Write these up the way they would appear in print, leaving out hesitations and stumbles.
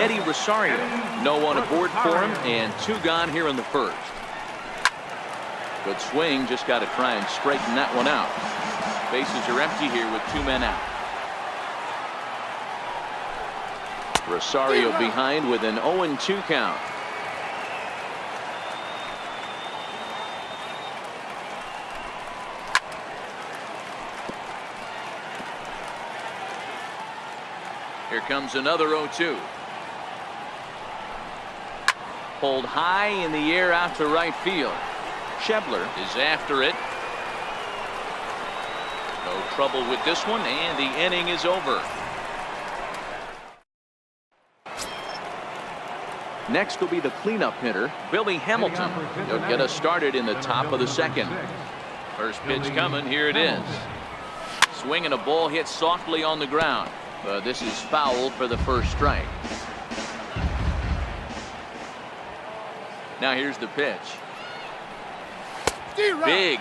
Eddie Rosario. No one aboard for him, and 2 gone here in the first. Good swing, just got to try and straighten that one out. Bases are empty here with 2 men out. Rosario behind with an 0-2 count. Here comes another 0-2. Pulled high in the air out to right field. Schebler is after it. No trouble with this one, and the inning is over. Next will be the cleanup hitter, Billy Hamilton. He'll get us started in the top of the second. First pitch coming, here it is. Swinging a ball hit softly on the ground. But this is foul for the first strike. Now here's the pitch. Big.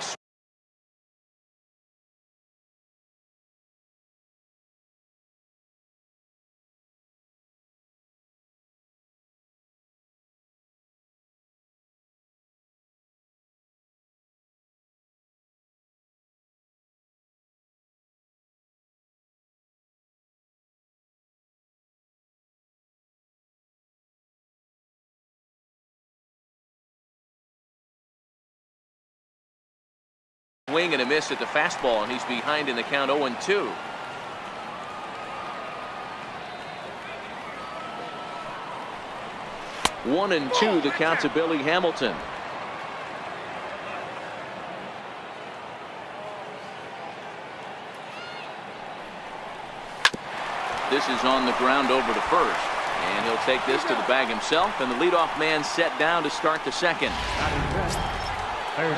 Swing and a miss at the fastball, and he's behind in the count 0-2. One and two, the count to Billy Hamilton. This is on the ground over to first, and he'll take this to the bag himself, and the leadoff man set down to start the second.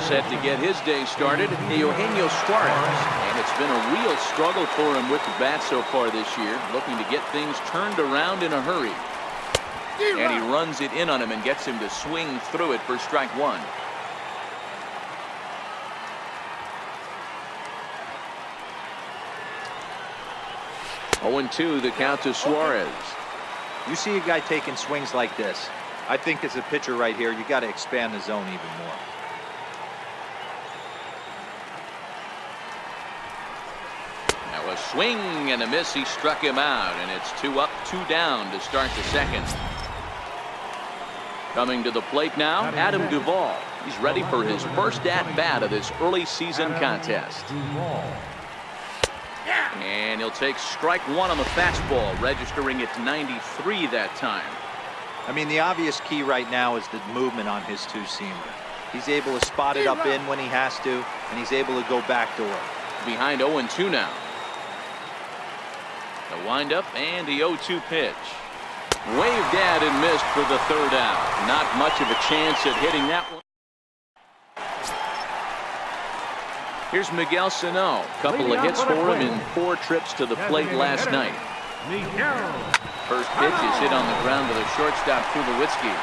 Set to get his day started, Eugenio Suarez. And it's been a real struggle for him with the bat so far this year, looking to get things turned around in a hurry. And he runs it in on him and gets him to swing through it for strike one. Oh, 0-2, the count to Suarez. You see a guy taking swings like this. I think as a pitcher right here, you got to expand the zone even more. A swing and a miss. He struck him out, and it's 2 up, 2 down to start the second. Coming to the plate now, Adam Duvall. He's ready for his first at-bat of this early season contest. And he'll take strike one on the fastball, registering at 93 that time. I mean, the obvious key right now is the movement on his two-seamer. He's able to spot it up in when he has to, and he's able to go backdoor. Behind 0-2 now. The windup and the 0-2 pitch. Waved at and missed for the third out. Not much of a chance at hitting that one. Here's Miguel Sano. Couple of hits for him in 4 trips to the plate last night. First pitch is hit on the ground with a shortstop Tulowitzki.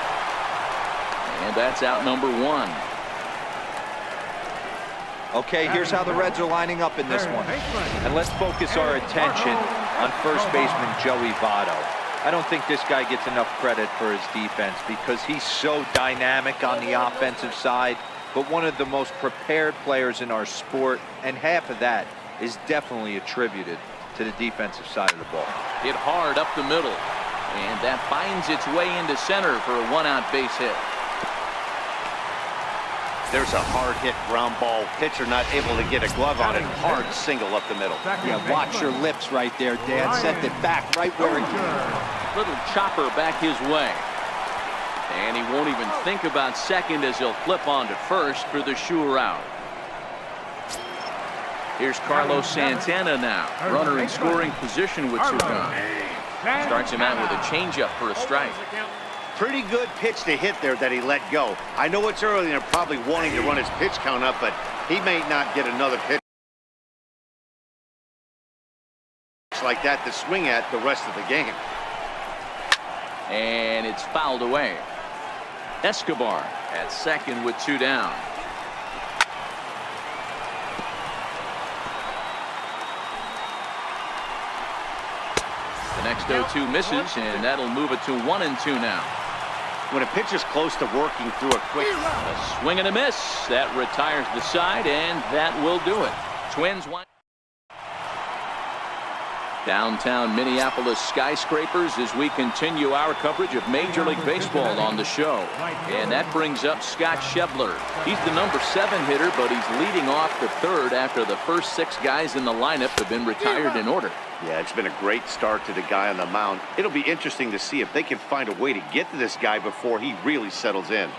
And that's out number 1. Okay, here's how the Reds are lining up in this one. And let's focus our attention on first baseman Joey Votto. I don't think this guy gets enough credit for his defense because he's so dynamic on the offensive side, but one of the most prepared players in our sport, and half of that is definitely attributed to the defensive side of the ball. Hit hard up the middle, and that finds its way into center for a 1-out base hit. There's a hard hit ground ball. Pitcher not able to get a glove on it. Hard single up the middle. Yeah, watch your lips right there, Dan. Sent it back right where it came. Little chopper back his way. And he won't even think about second as he'll flip on to first for the sure out. Here's Carlos Santana now. Runner in scoring position with 2 gone. Starts him out with a changeup for a strike. Pretty good pitch to hit there that he let go. I know it's early and they're probably wanting to run his pitch count up, but he may not get another pitch like that to swing at the rest of the game. And it's fouled away. Escobar at second with 2 down. The next 0-2 misses, and that'll move it to 1-2 now. When a pitcher's close to working through a quick A swing and a miss. That retires the side, and that will do it. Twins wind. Downtown Minneapolis skyscrapers as we continue our coverage of Major League Baseball on the show. And that brings up Scott Schebler. He's the number 7 hitter, but he's leading off the third after the first 6 guys in the lineup have been retired in order. Yeah, it's been a great start to the guy on the mound. It'll be interesting to see if they can find a way to get to this guy before he really settles in.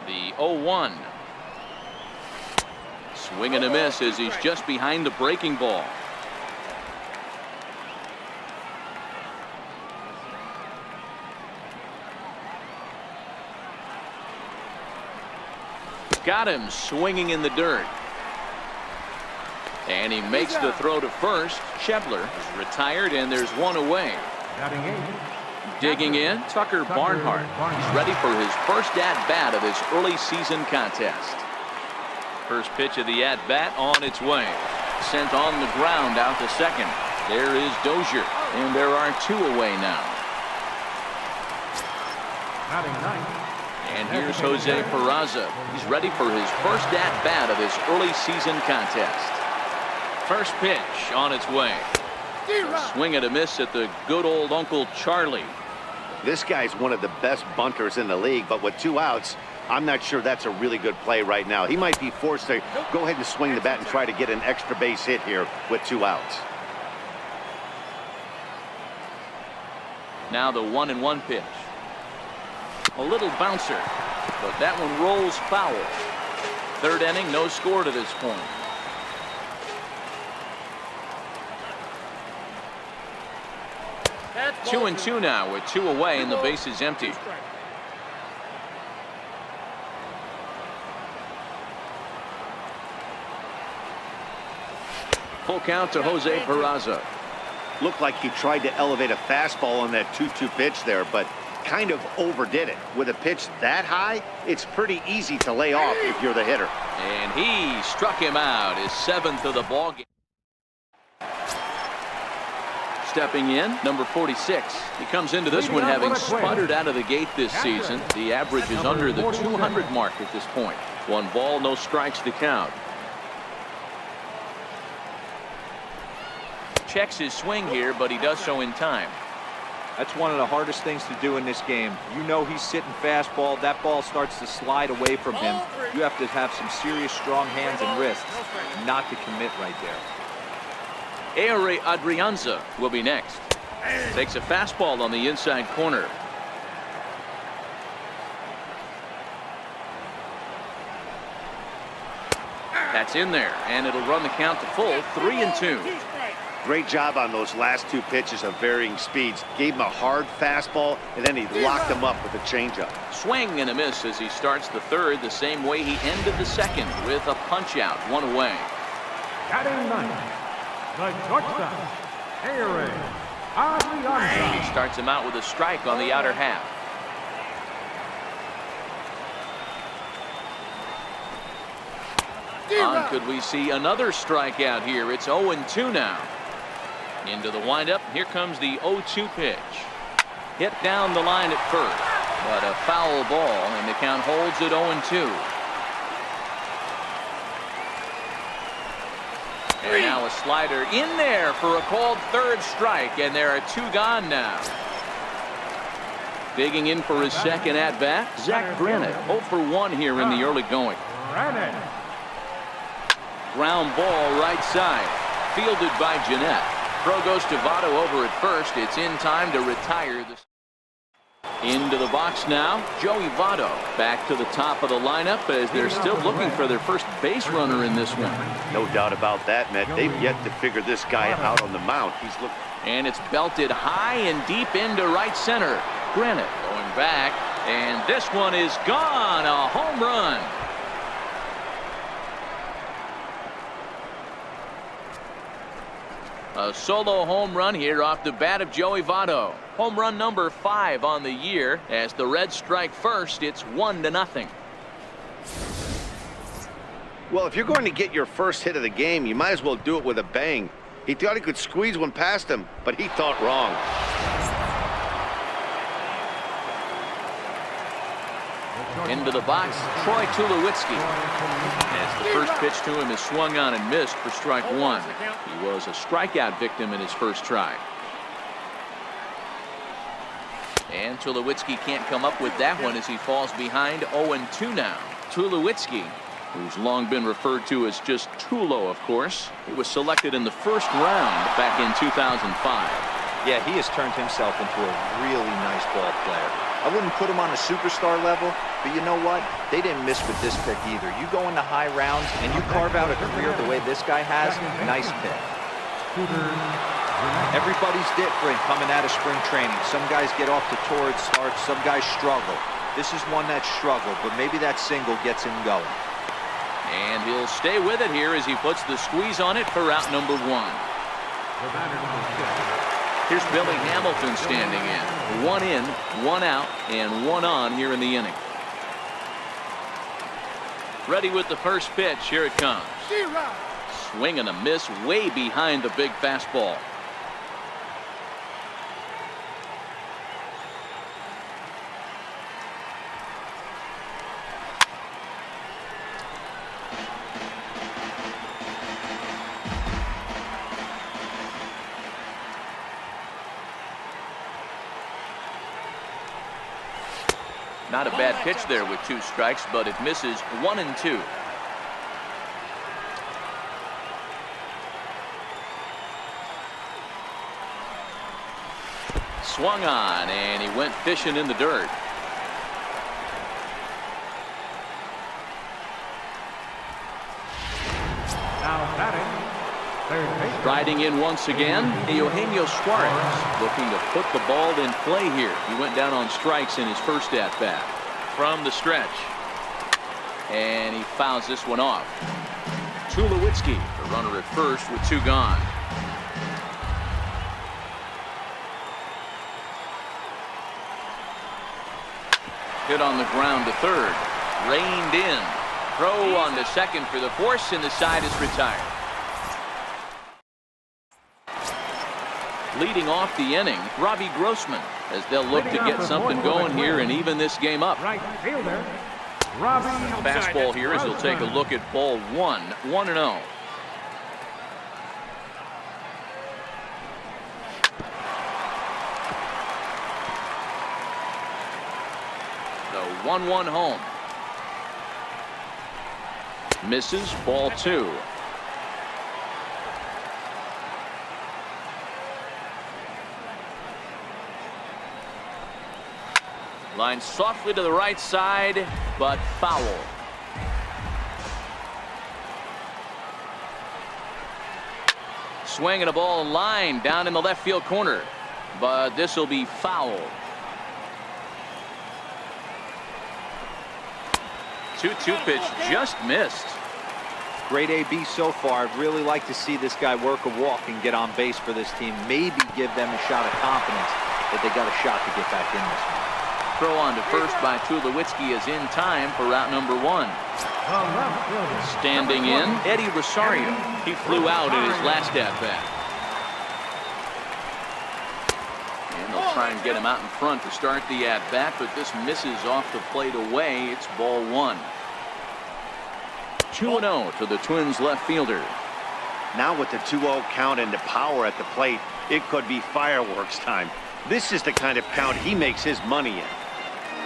The 0-1. Swing and a miss as he's just behind the breaking ball. Got him swinging in the dirt. And he makes the throw to first. Schebler is retired, and there's one away. Digging in, Tucker Barnhart. He's ready for his first at-bat of this early season contest. First pitch of the at-bat on its way. Sent on the ground out to second. There is Dozier, and there are 2 away now. And here's Jose Peraza. He's ready for his first at-bat of this early season contest. First pitch on its way. Swing and a miss at the good old Uncle Charlie. This guy's one of the best bunters in the league, but with 2 outs, I'm not sure that's a really good play right now. He might be forced to go ahead and swing the bat and try to get an extra base hit here with 2 outs. Now the 1-1 pitch. A little bouncer, but that one rolls foul. Third inning, no score to this point. That's 2-2 now with 2 away and the base is empty. Full count to Jose Peraza. Looked like he tried to elevate a fastball on that 2-2 pitch there, but kind of overdid it. With a pitch that high, it's pretty easy to lay off if you're the hitter. And he struck him out, his 7th of the ball game. Stepping in, number 46. He comes into this one having sputtered out of the gate this season. The average is under the 200 mark at this point. 1 ball, no strikes to count. Checks his swing here, but he does so in time. That's one of the hardest things to do in this game. You know he's sitting fastball. That ball starts to slide away from him. You have to have some serious strong hands and wrists not to commit right there. Ehire Adrianza will be next. Takes a fastball on the inside corner. That's in there, and it'll run the count to full, 3-2. Great job on those last 2 pitches of varying speeds. Gave him a hard fastball, and then he locked him up with a changeup. Swing and a miss as he starts the third the same way he ended the second with a punch-out, 1 away. Batting ninth, the shortstop, Ehire Adrianza. He starts him out with a strike on the outer half. Could we see another strikeout here? It's 0-2 now. Into the windup. Here comes the 0-2 pitch. Hit down the line at first, but a foul ball, and the count holds at 0-2. And now a slider in there for a called third strike, and there are 2 gone now. Digging in for his second at-bat, Zach Granite, 0 for 1 here in the early going. Ground ball right side, fielded by Jeanette. Throw goes to Votto over at first. It's in time to retire this. Into the box now, Joey Votto back to the top of the lineup as they're still looking for their first base runner in this one. No doubt about that, Matt. They've yet to figure this guy out on the mound. He's looking. And it's belted high and deep into right center. Granite going back, and this one is gone. A home run. A solo home run here off the bat of Joey Votto. Home run number 5 on the year. As the Reds strike first, it's 1-0. Well, if you're going to get your first hit of the game, you might as well do it with a bang. He thought he could squeeze one past him, but he thought wrong. Into the box, Troy Tulowitzki. As the first pitch to him is swung on and missed for strike one. He was a strikeout victim in his first try. And Tulowitzki can't come up with that one as he falls behind 0-2 now. Tulowitzki, who's long been referred to as just Tulo, of course. He was selected in the first round back in 2005. Yeah, he has turned himself into a really nice ball player. I wouldn't put him on a superstar level, but you know what? They didn't miss with this pick either. You go into high rounds and you carve out a career the way this guy has, nice pick. Everybody's different coming out of spring training. Some guys get off to torrid starts, some guys struggle. This is one that struggled, but maybe that single gets him going. And he'll stay with it here as he puts the squeeze on it for route number one. Here's Billy Hamilton standing in. One in, one out, and one on here in the inning. Ready with the first pitch. Here it comes. Swing and a miss way behind the big fastball. Not a bad pitch there with 2 strikes, but it misses 1-2. Swung on, and he went fishing in the dirt. Now batting, third base. Riding in once again, Eugenio Suarez looking to put the ball in play here. He went down on strikes in his first at-bat. From the stretch. And he fouls this one off. Tulowitzki, the runner at first with 2 gone. Hit on the ground to third. Reined in. Throw on to second for the force, and the side is retired. Leading off the inning, Robbie Grossman, as they'll look to get something going here and even this game up. Right fielder, Robbie. Fastball here as he'll take a look at ball 1, 1-0. The 1-1 home. Misses, ball 2. Line softly to the right side, but foul. Swing and a ball line down in the left field corner, but this will be foul. 2-2 pitch just missed. Great AB so far. I'd really like to see this guy work a walk and get on base for this team. Maybe give them a shot of confidence that they got a shot to get back in this one. Throw on to first by Tulowitzki is in time for route number 1. Standing in, Eddie Rosario. He flew out in his last at-bat. And they'll try and get him out in front to start the at-bat, but this misses off the plate away. It's ball 1. 2-0 to the Twins left fielder. Now with the 2-0 count and the power at the plate, it could be fireworks time. This is the kind of count he makes his money in.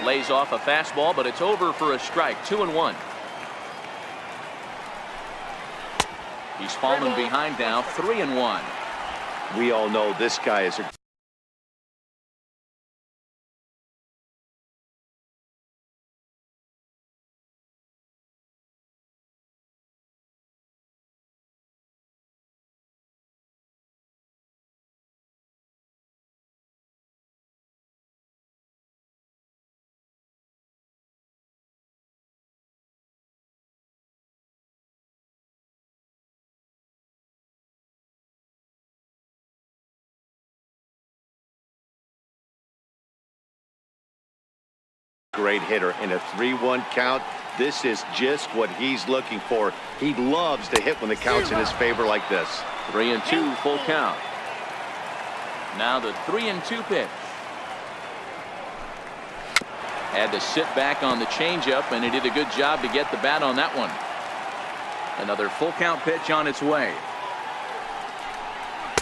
Lays off a fastball, but it's over for a strike. 2-1. He's fallen behind now. 3-1. We all know this guy is a great hitter in a 3-1 count. This is just what he's looking for. He loves to hit when the count's in his favor like this. 3-2 full count. Now the 3-2 pitch. Had to sit back on the changeup, and he did a good job to get the bat on that one. Another full count pitch on its way.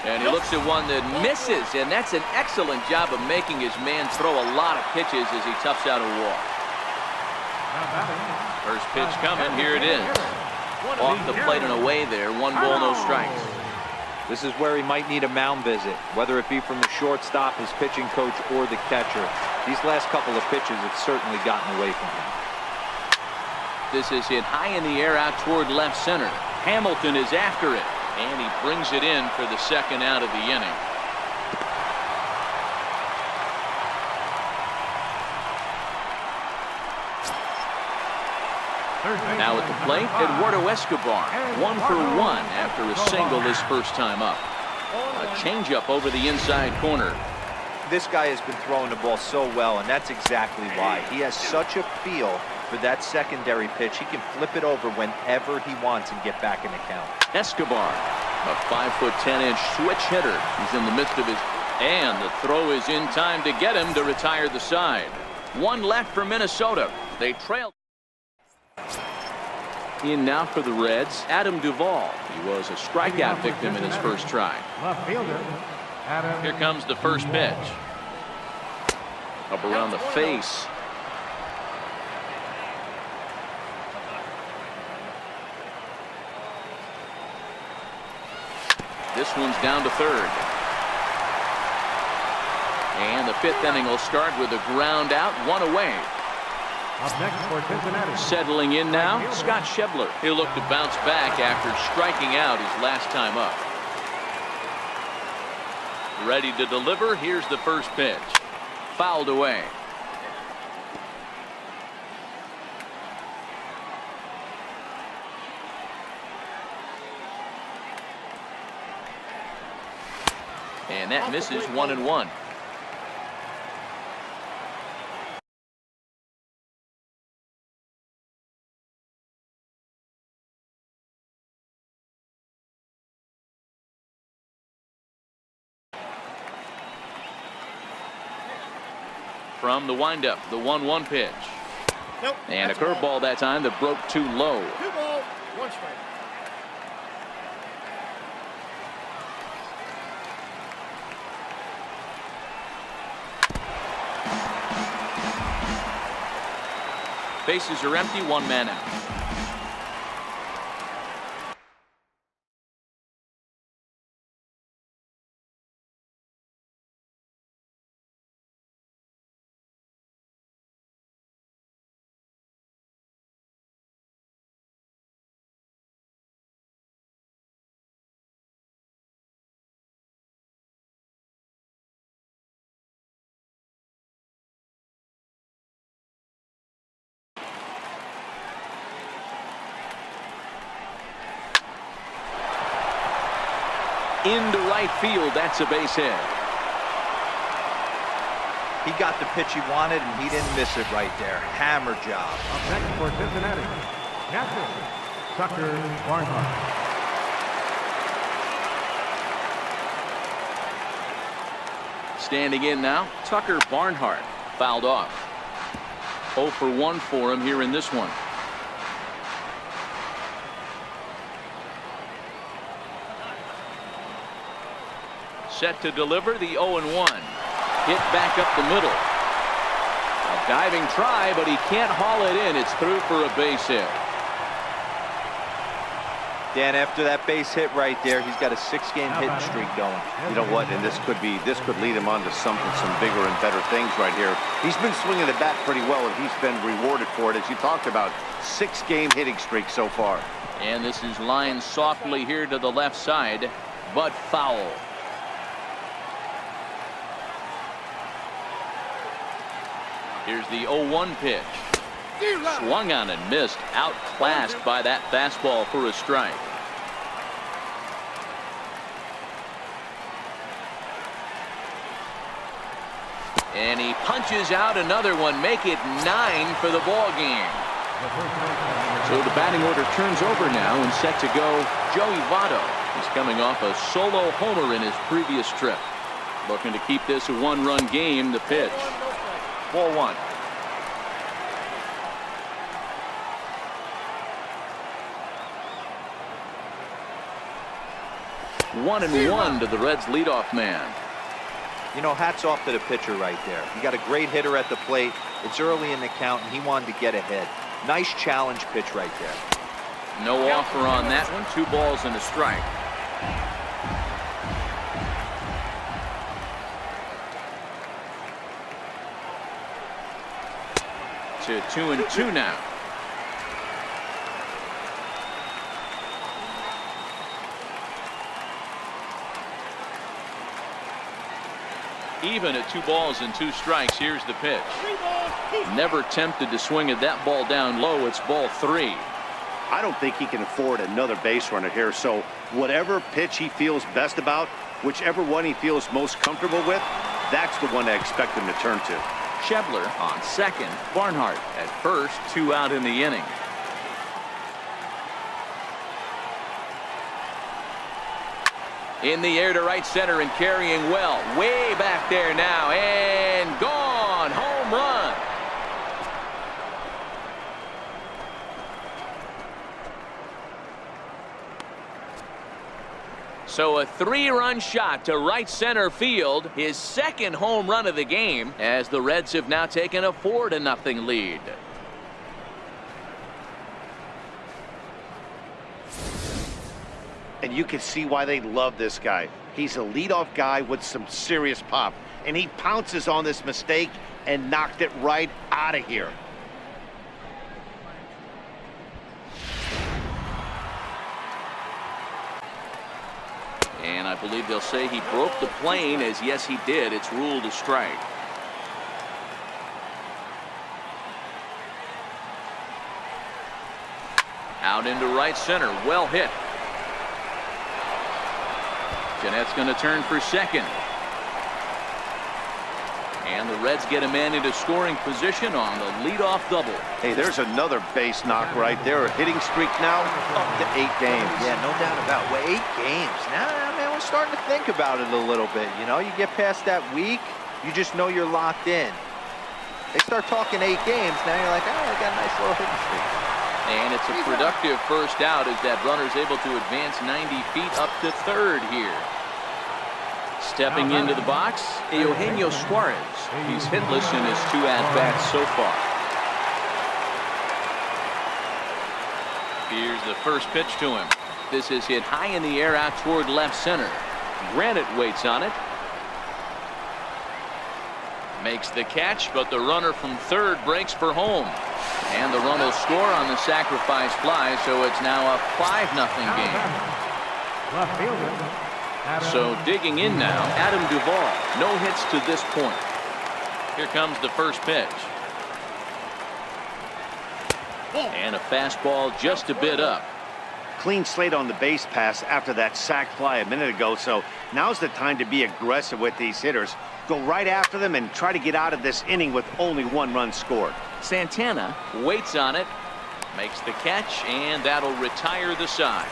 And he looks at one that misses, and that's an excellent job of making his man throw a lot of pitches as he toughs out a walk. First pitch coming, here it is. Off the plate and away there, 1 ball, no strikes. This is where he might need a mound visit, whether it be from the shortstop, his pitching coach, or the catcher. These last couple of pitches have certainly gotten away from him. This is hit high in the air out toward left center. Hamilton is after it, and he brings it in for the second out of the inning. Now at the plate, Eduardo Escobar, 1 for 1 after a single his first time up. A changeup over the inside corner. This guy has been throwing the ball so well, and that's exactly why. He has such a feel for that secondary pitch. He can flip it over whenever he wants and get back in the count. Escobar, a 5'10" switch hitter. He's in the midst of his, and the throw is in time to get him to retire the side. 1 left for Minnesota. They trail. In now for the Reds, Adam Duvall. He was a strikeout victim in his first try. Left fielder, Adam. Here comes the first pitch. Up around the face. This one's down to third. And the 5th inning will start with a ground out, 1 away. Up next for Cincinnati. Settling in now, Scott Schebler. He'll look to bounce back after striking out his last time up. Ready to deliver. Here's the first pitch. Fouled away. And that misses 1-1. From the windup, the 1-1 pitch. Nope, and a curveball that time that broke too low. 2 balls, 1 strike. Bases are empty, 1 man out. Into right field, that's a base hit. He got the pitch he wanted, and he didn't miss it right there. Hammer job. Up next for Cincinnati, catcher, Tucker Barnhart. Standing in now, Tucker Barnhart. Fouled off. 0 for 1 for him here in this one. Set to deliver the 0-1. Hit back up the middle. A diving try, but he can't haul it in. It's through for a base hit. Dan, after that base hit right there, he's got a 6-game hitting streak going. You know what? And this could lead him on to some bigger and better things right here. He's been swinging the bat pretty well, and he's been rewarded for it, as you talked about. 6-game hitting streak so far. And this is lined softly here to the left side, but foul. Here's the 0-1 pitch. Swung on and missed. Outclassed by that fastball for a strike. And he punches out another one. Make it 9 for the ball game. So the batting order turns over now and set to go Joey Votto. He's coming off a solo homer in his previous trip. Looking to keep this a one-run game. The pitch. Ball one. One and one to the Reds leadoff man. You know, hats off to the pitcher right there. You got a great hitter at the plate. It's early in the count, and he wanted to get ahead. Nice challenge pitch right there. No offer on that one. 2 balls and a strike. To 2-2 now. Even at 2 balls and 2 strikes. Here's the pitch. Never tempted to swing at that ball down low. It's ball 3. I don't think he can afford another base runner here. So whatever pitch he feels best about, whichever one he feels most comfortable with, that's the one I expect him to turn to. Schebler on second. Barnhart at first. 2 out in the inning. In the air to right center and carrying well. Way back there now and gone. Home run. So a 3-run shot to right center field. His second home run of the game as the Reds have now taken a 4-0 lead. And you can see why they love this guy. He's a leadoff guy with some serious pop. And he pounces on this mistake and knocked it right out of here. And I believe they'll say he broke the plane, as yes he did. It's ruled a strike. Out into right center. Well hit. Jeanette's going to turn for second. And the Reds get a man into scoring position on the leadoff double. Hey, there's another base knock right there. A hitting streak now up to 8 games. Yeah, no doubt about it. Well, 8 games. Now, man, we're starting to think about it a little bit. You know, you get past that week, you just know you're locked in. They start talking 8 games, now you're like, oh, I got a nice little hitting streak. And it's a productive first out as that runner's able to advance 90 feet up to third here. Stepping into the box, Eugenio Suarez. He's hitless in his 2 at-bats so far. Here's the first pitch to him. This is hit high in the air out toward left center. Granite waits on it. Makes the catch, but the runner from third breaks for home. And the run will score on the sacrifice fly, so it's now a 5-0 game. Left fielder. So digging in now, Adam Duvall. No hits to this point. Here comes the first pitch. And a fastball just a bit up. Clean slate on the base pass after that sac fly a minute ago. So now's the time to be aggressive with these hitters. Go right after them and try to get out of this inning with only 1 run scored. Santana waits on it, makes the catch, and that'll retire the side.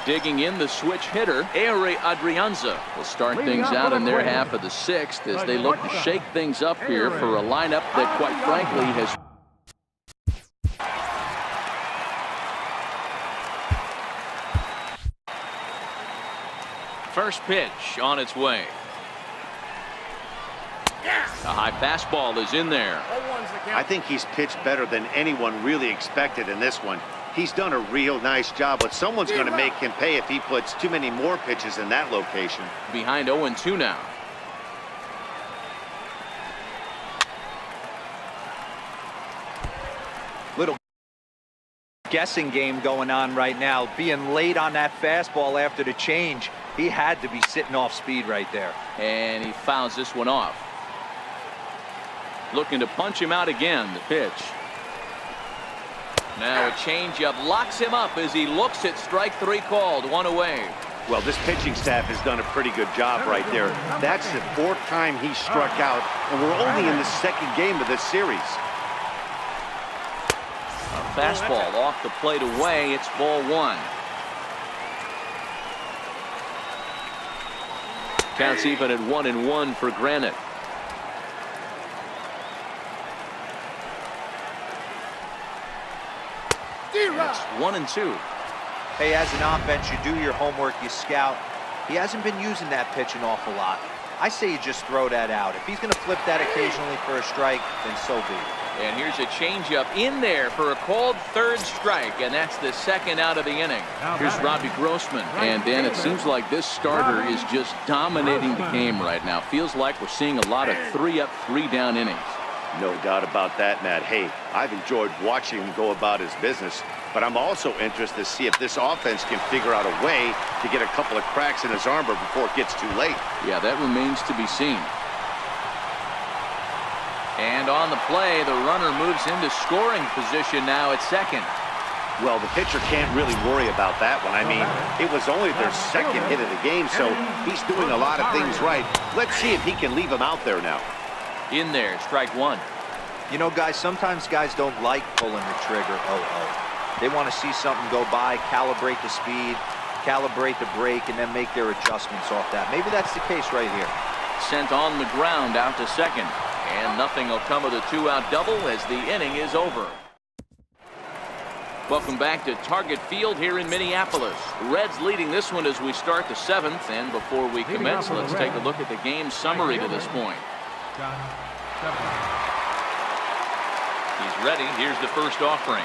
Digging in the switch hitter, Ehire Adrianza will start things out in their half of the 6th as they look to shake things up here for a lineup that quite frankly has first pitch on its way. A high fastball is in there. I think he's pitched better than anyone really expected in this one. He's done a real nice job, but someone's going to make him pay if he puts too many more pitches in that location. Behind 0-2 now. Little guessing game going on right now. Being late on that fastball after the change, he had to be sitting off speed right there. And he fouls this one off. Looking to punch him out again. The pitch. Now a changeup locks him up as he looks at strike 3 called. 1 away. Well, this pitching staff has done a pretty good job right there. That's the 4th time he struck out, and we're only in the 2nd game of this series. fastball off the plate away. It's ball one. Counts even at 1-1 for Granite. It's 1-2. Hey, as an offense, you do your homework, you scout. He hasn't been using that pitch an awful lot. I say you just throw that out. If he's going to flip that occasionally for a strike, then so be it. And here's a changeup in there for a called third strike, and that's the second out of the inning. Here's Robbie Grossman. And Dan, it seems like this starter is just dominating the game right now. Feels like we're seeing a lot of 3-up, 3-down innings. No doubt about that, Matt. Hey, I've enjoyed watching him go about his business, but I'm also interested to see if this offense can figure out a way to get a couple of cracks in his armor before it gets too late. Yeah, that remains to be seen. And on the play, the runner moves into scoring position now at second. Well, the pitcher can't really worry about that one. I mean, it was only their second hit of the game, so he's doing a lot of things right. Let's see if he can leave him out there now. In there, strike one. You know, guys, sometimes guys don't like pulling the trigger. They want to see something go by, calibrate the speed, calibrate the brake, and then make their adjustments off that. Maybe that's the case right here. Sent on the ground out to second. And nothing will come of the 2-out double as the inning is over. Welcome back to Target Field here in Minneapolis. The Reds leading this one as we start the 7th. And before we commence, let's take a look at the game summary to this point. He's ready. Here's the first offering.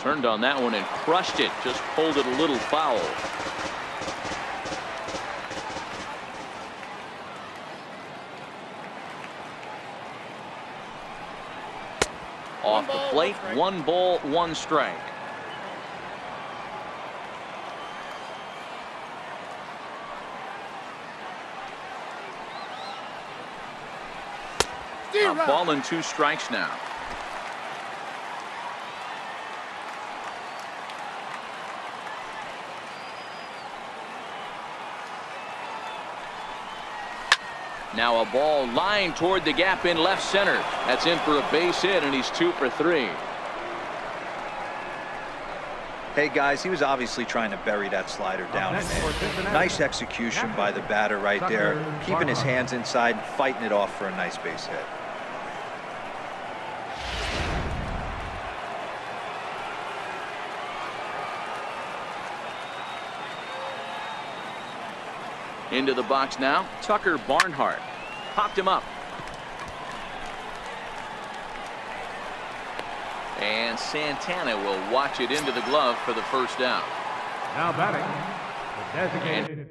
Turned on that one and crushed it. Just pulled it a little foul. Off the plate, 1 ball, 1 strike. A ball and 2 strikes now. Now a ball lined toward the gap in left center. That's in for a base hit, and he's 2 for 3. Hey, guys, he was obviously trying to bury that slider down in there. Nice execution by the batter right there, keeping his hands inside and fighting it off for a nice base hit. Into the box now, Tucker Barnhart. Popped him up. And Santana will watch it into the glove for the first down. Now batting, the designated.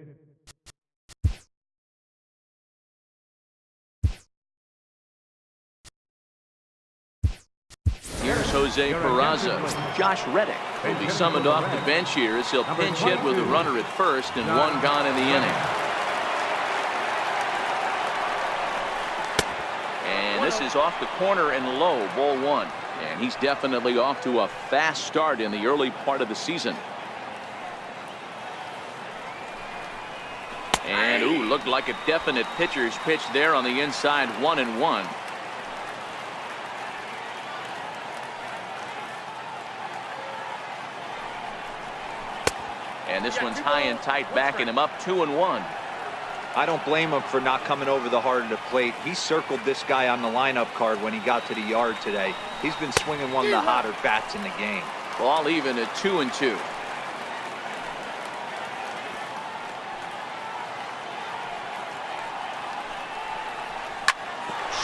Here's Jose Peraza. Josh Reddick will be summoned off the bench here as he'll pinch hit with the runner at first and 1 gone in the inning. And this is off the corner and low, ball 1. And he's definitely off to a fast start in the early part of the season. And, ooh, looked like a definite pitcher's pitch there on the inside, 1-1. And this one's high and tight, backing him up, 2-1. I don't blame him for not coming over the heart of the plate. He circled this guy on the lineup card when he got to the yard today. He's been swinging one of the hotter bats in the game. Ball even at 2-2.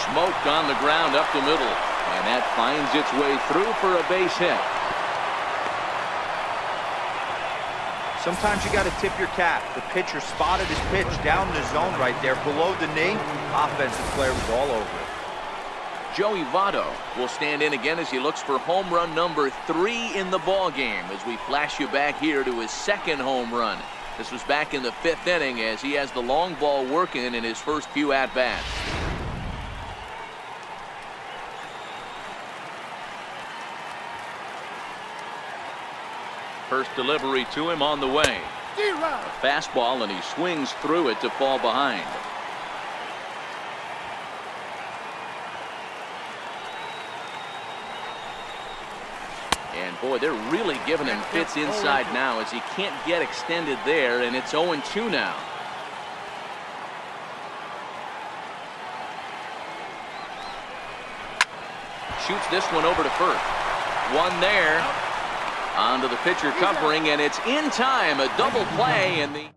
Smoked on the ground up the middle. And that finds its way through for a base hit. Sometimes you got to tip your cap. The pitcher spotted his pitch down in the zone right there below the knee. Offensive player was all over it. Joey Votto will stand in again as he looks for home run number 3 in the ball game as we flash you back here to his 2nd home run. This was back in the 5th inning as he has the long ball working in his first few at-bats. First delivery to him on the way. A fastball, and he swings through it to fall behind. And boy, they're really giving him fits inside now as he can't get extended there, and it's 0-2 now. Shoots this one over to first. One there. Onto the pitcher covering, and it's in time. A double play, and the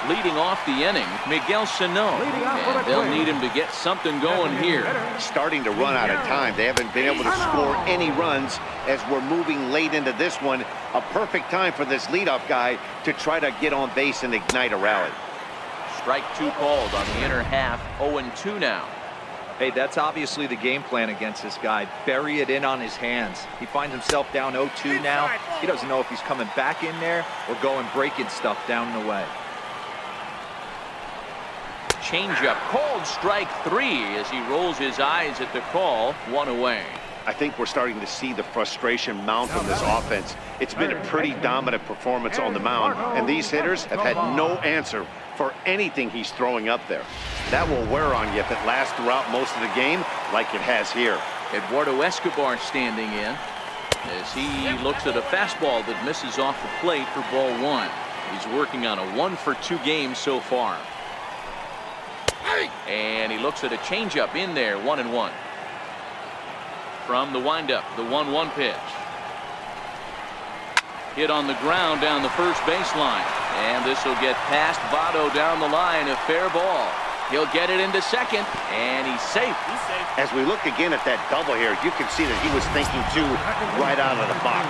leading off the inning, Miguel Sano. And they'll need him to get something going here. Starting to run out of time. They haven't been able to score any runs as we're moving late into this one. A perfect time for this leadoff guy to try to get on base and ignite a rally. Strike two called on the inner half. 0-2 now. Hey, that's obviously the game plan against this guy. Bury it in on his hands. He finds himself down 0-2 now. He doesn't know if he's coming back in there or going breaking stuff down the way. Changeup called strike three as he rolls his eyes at the call. One away. I think we're starting to see the frustration mount on this offense. It's been a pretty dominant performance on the mound, and these hitters have had no answer for anything he's throwing up there. That will wear on you if it lasts throughout most of the game like it has here. Eduardo Escobar standing in as he looks at a fastball that misses off the plate for ball one. He's working on a 1-for-2 game so far. And he looks at a changeup in there, 1-1. From the windup, the 1-1 pitch. Hit on the ground down the first baseline. And this will get past Votto down the line, a fair ball. He'll get it into second, and he's safe. As we look again at that double here, you can see that he was thinking too right out of the box.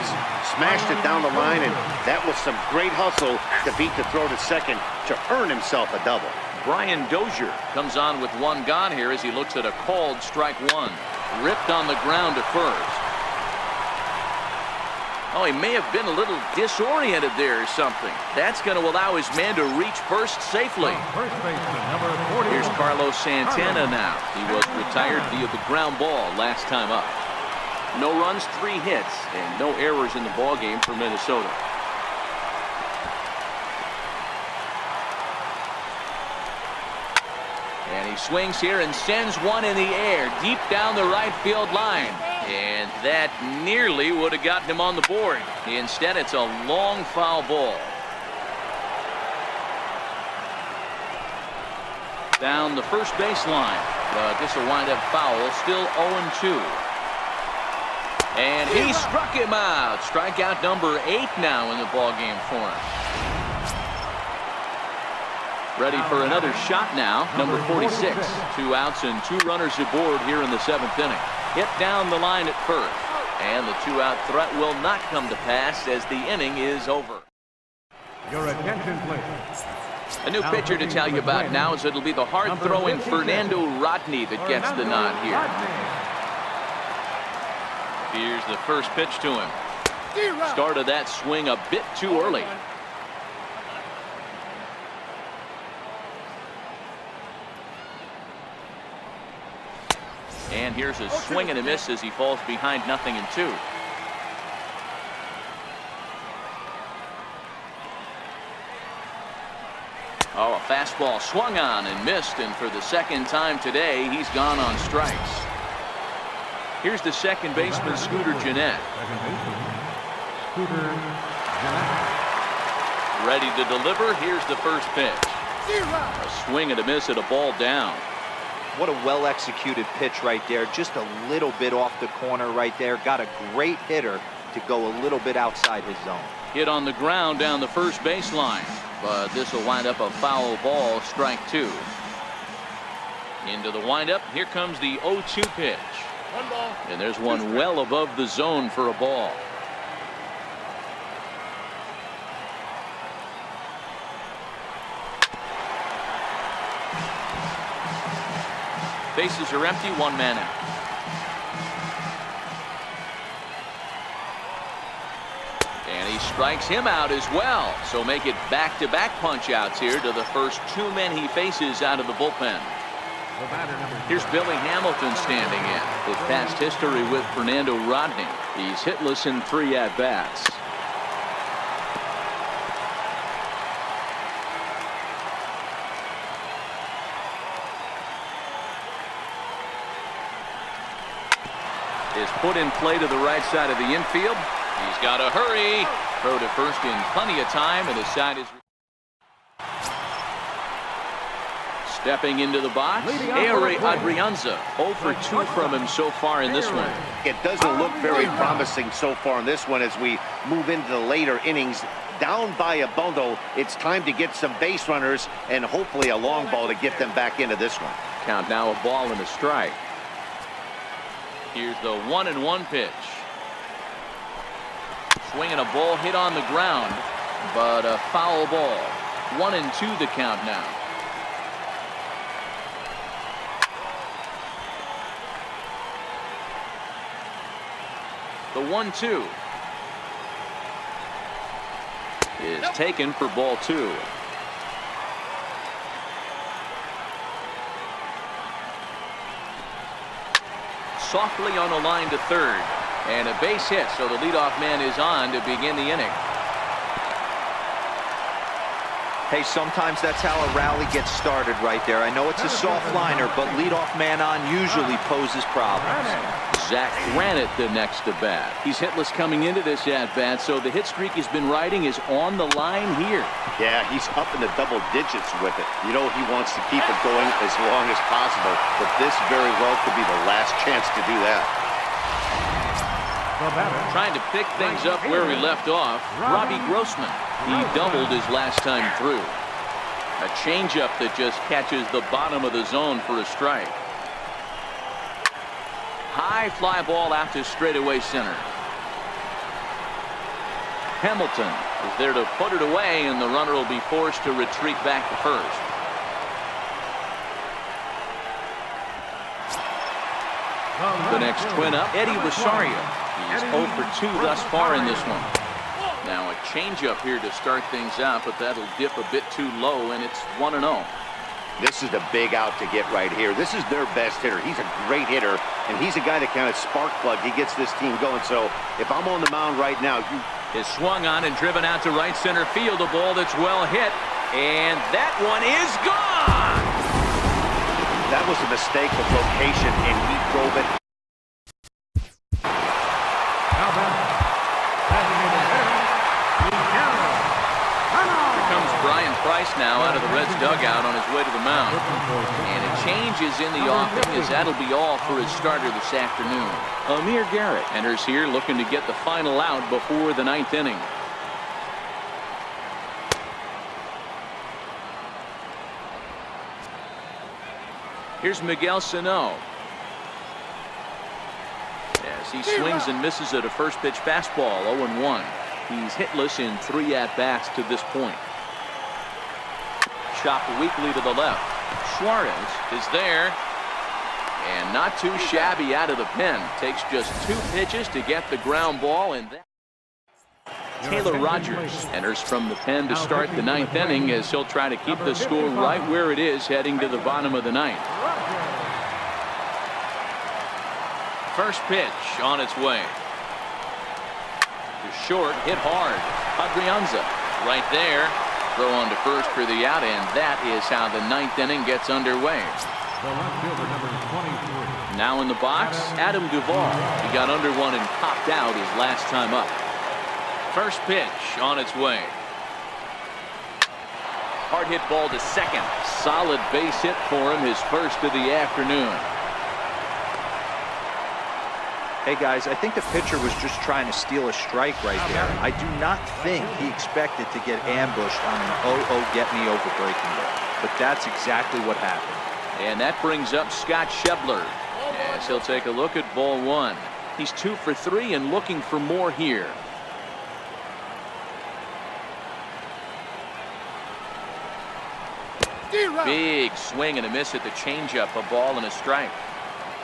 Smashed it down the line, and that was some great hustle to beat the throw to second to earn himself a double. Brian Dozier comes on with one gone here as he looks at a called strike one. Ripped on the ground to first. Oh, he may have been a little disoriented there or something. That's going to allow his man to reach first safely. Here's Carlos Santana now. He was retired via the ground ball last time up. No runs, 3 hits, and no errors in the ballgame for Minnesota. And he swings here and sends one in the air deep down the right field line. And that nearly would have gotten him on the board. Instead, it's a long foul ball. Down the first baseline. But this will wind up foul. Still 0-2. And he struck him out. Strikeout number 8 now in the ballgame for him. Ready for another shot now. Number 46. 2 outs and 2 runners aboard here in the 7th inning. Hit down the line at first. And the 2-out threat will not come to pass as the inning is over. Your attention, please. A new pitcher to tell you about now is it'll be the hard-throwing Fernando Rodney that gets the nod here. Here's the first pitch to him. Started that swing a bit too early. And here's a swing and a miss as he falls behind 0-2. Oh, a fastball swung on and missed, and for the second time today, he's gone on strikes. Here's the second baseman, Scooter Gennett. Ready to deliver. Here's the first pitch. A swing and a miss at a ball down. What a well-executed pitch right there. Just a little bit off the corner right there. Got a great hitter to go a little bit outside his zone. Hit on the ground down the first baseline. But this will wind up a foul ball, strike 2. Into the windup. Here comes the 0-2 pitch. 1 ball. And there's one well above the zone for a ball. Bases are empty, 1 man out. And he strikes him out as well. So make it back-to-back punch-outs here to the first 2 men he faces out of the bullpen. Here's Billy Hamilton standing in with past history with Fernando Rodney. He's hitless in 3 at-bats. is put in play to the right side of the infield. He's got to hurry. Throw to first in plenty of time, and the side is stepping into the box. Adrianza 0 for 2 from him so far in this one. It doesn't look very promising so far in this one as we move into the later innings. Down by a bundle, it's time to get some base runners and hopefully a long ball to get them back into this one. Count now, a ball and a strike. Here's the 1-1 pitch. Swinging a ball hit on the ground, but a foul ball. 1-2 the count now. The 1-2 is taken for ball 2. Softly on the line to third, and a base hit, so the leadoff man is on to begin the inning. Hey, sometimes that's how a rally gets started right there. I know it's a soft liner, but leadoff man on usually poses problems. Zach Granite the next to bat. He's hitless coming into this at-bat, so the hit streak he's been riding is on the line here. Yeah, he's up in the double digits with it. You know he wants to keep it going as long as possible, but this very well could be the last chance to do that. Trying to pick things up where we left off, Robbie Grossman. He doubled his last time through. A changeup that just catches the bottom of the zone for a strike. High fly ball out to straightaway center. Hamilton is there to put it away, and the runner will be forced to retreat back to first. The next twin up, Eddie Rosario. He's 0 for 2 thus far in this one. Now a changeup here to start things out, but that'll dip a bit too low, and it's 1-0. This is the big out to get right here. This is their best hitter. He's a great hitter, and he's a guy that kind of spark plug. He gets this team going. So if I'm on the mound right now, is swung on and driven out to right center field. A ball that's well hit, and that one is gone. That was a mistake of location, and he drove it. Price now out of the Reds dugout on his way to the mound, and a change is in the offing, as that'll be all for his starter this afternoon. Amir Garrett enters here looking to get the final out before the 9th inning. Here's Miguel Sano as he swings and misses at a first pitch fastball. 0-1. He's hitless in 3 at-bats to this point. Chopped weakly to the left. Suarez is there, and not too shabby out of the pen. Takes just 2 pitches to get the ground ball, and that Taylor Rogers enters from the pen to start the 9th inning, as he'll try to keep the score right where it is heading to the bottom of the 9th. First pitch on its way. To short, hit hard. Adrianza right there. Throw on to first for the out, and that is how the 9th inning gets underway. Now in the box, Adam Duvall. He got under one and popped out his last time up. First pitch on its way. Hard hit ball to second. Solid base hit for him, his first of the afternoon. Hey guys, I think the pitcher was just trying to steal a strike right there. I do not think he expected to get ambushed on an get me over breaking ball, but that's exactly what happened. And that brings up Scott Schebler as he'll take a look at ball 1. He's 2 for 3 and looking for more here. Big swing and a miss at the changeup, a ball and a strike.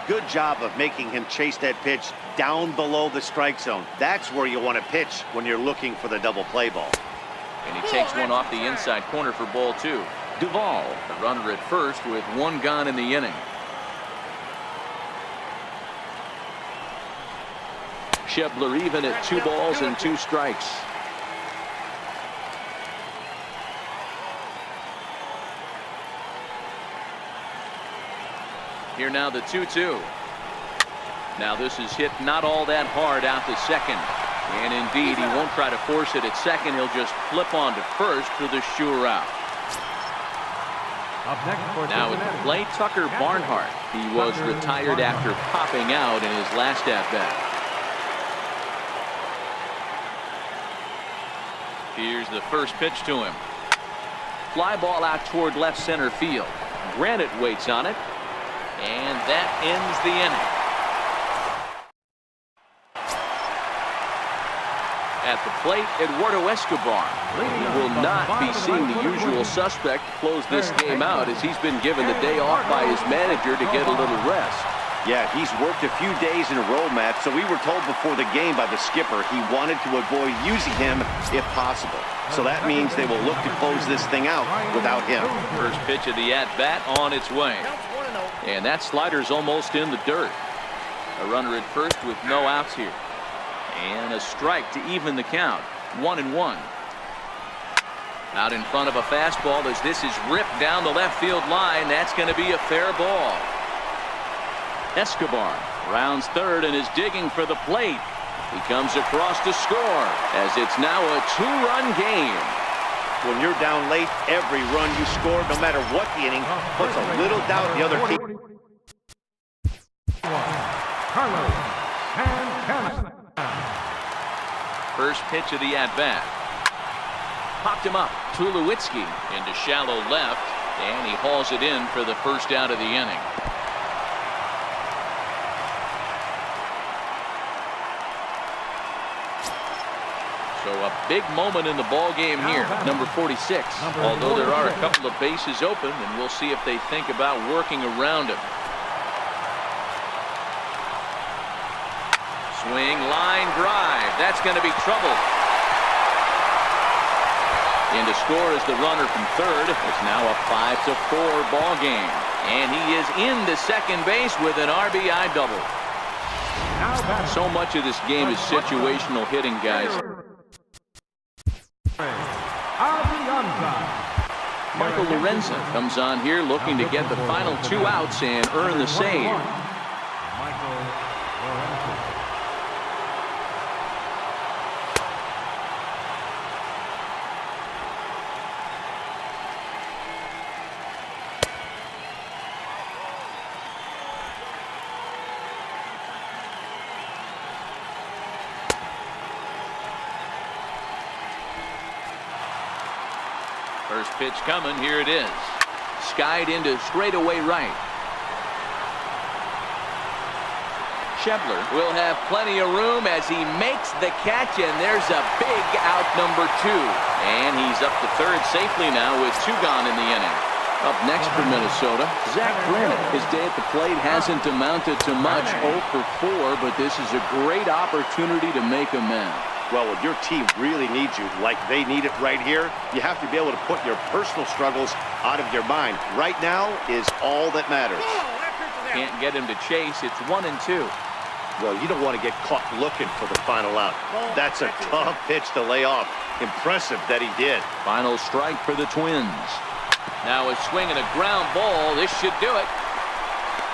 Good job of making him chase that pitch down below the strike zone. That's where you want to pitch when you're looking for the double play ball. And he takes one off the inside corner for ball 2. Duvall, the runner at first with 1 gone in the inning. Schebler even at 2 balls and 2 strikes. Here now the 2-2. Now this is hit not all that hard out to second. And indeed, he won't try to force it at second. He'll just flip on to first for the sure out. Up next for Now at the plate, Tucker Barnhart. He was retired after popping out in his last at-bat. Here's the first pitch to him. Fly ball out toward left center field. Granite waits on it. And that ends the inning. At the plate, Eduardo Escobar. He will not be seeing the usual suspect close this game out, as he's been given the day off by his manager to get a little rest. Yeah, he's worked a few days in a row, Matt, so we were told before the game by the skipper he wanted to avoid using him if possible. So that means they will look to close this thing out without him. First pitch of the at-bat on its way. And that slider's almost in the dirt. A runner at first with no outs here. And a strike to even the count. 1-1. Out in front of a fastball as this is ripped down the left field line. That's going to be a fair ball. Escobar rounds third and is digging for the plate. He comes across to score, as it's now a two-run game. When you're down late, every run you score, no matter what the inning, puts a little doubt in the other team. First pitch of the at-bat. Popped him up. Tulowitzki into shallow left, and he hauls it in for the first out of the inning. So a big moment in the ball game here, number 46. Although there are a couple of bases open, and we'll see if they think about working around him. Swing, line drive. That's going to be trouble. In to score is the runner from third. It's now a 5-4 ball game. And he is into second base with an RBI double. So much of this game is situational hitting, guys. Michael Lorenzen comes on here looking to get the final 2 outs and earn the save. First pitch coming. Here it is. Skied into straightaway right. Schebler will have plenty of room as he makes the catch, and there's a big out, number 2. And he's up to third safely now with 2 gone in the inning. Up next for Minnesota, Zach Granite. His day at the plate hasn't amounted to much, 0 for 4, but this is a great opportunity to make amends. Well, when your team really needs you, like they need it right here, you have to be able to put your personal struggles out of your mind. Right now is all that matters. Can't get him to chase. It's 1-2. Well, you don't want to get caught looking for the final out. That's a tough pitch to lay off. Impressive that he did. Final strike for the Twins. Now a swing and a ground ball. This should do it.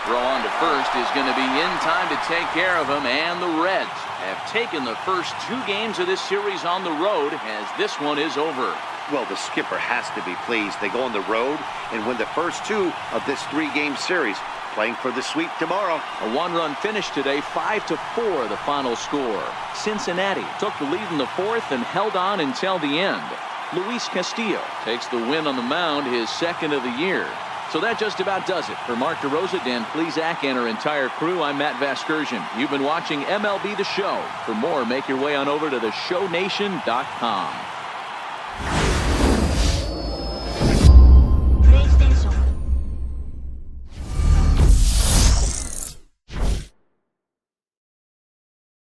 Throw on to first is going to be in time to take care of him, and the Reds have taken the first 2 games of this series on the road, as this one is over. Well, the skipper has to be pleased. They go on the road and win the first 2 of this 3-game series, playing for the sweep tomorrow. A 1-run finish today, 5-4 the final score. Cincinnati took the lead in the 4th and held on until the end. Luis Castillo takes the win on the mound, his 2nd of the year. So that just about does it. For Mark DeRosa, Dan Plesac, and our entire crew, I'm Matt Vasgersian. You've been watching MLB The Show. For more, make your way on over to theshownation.com.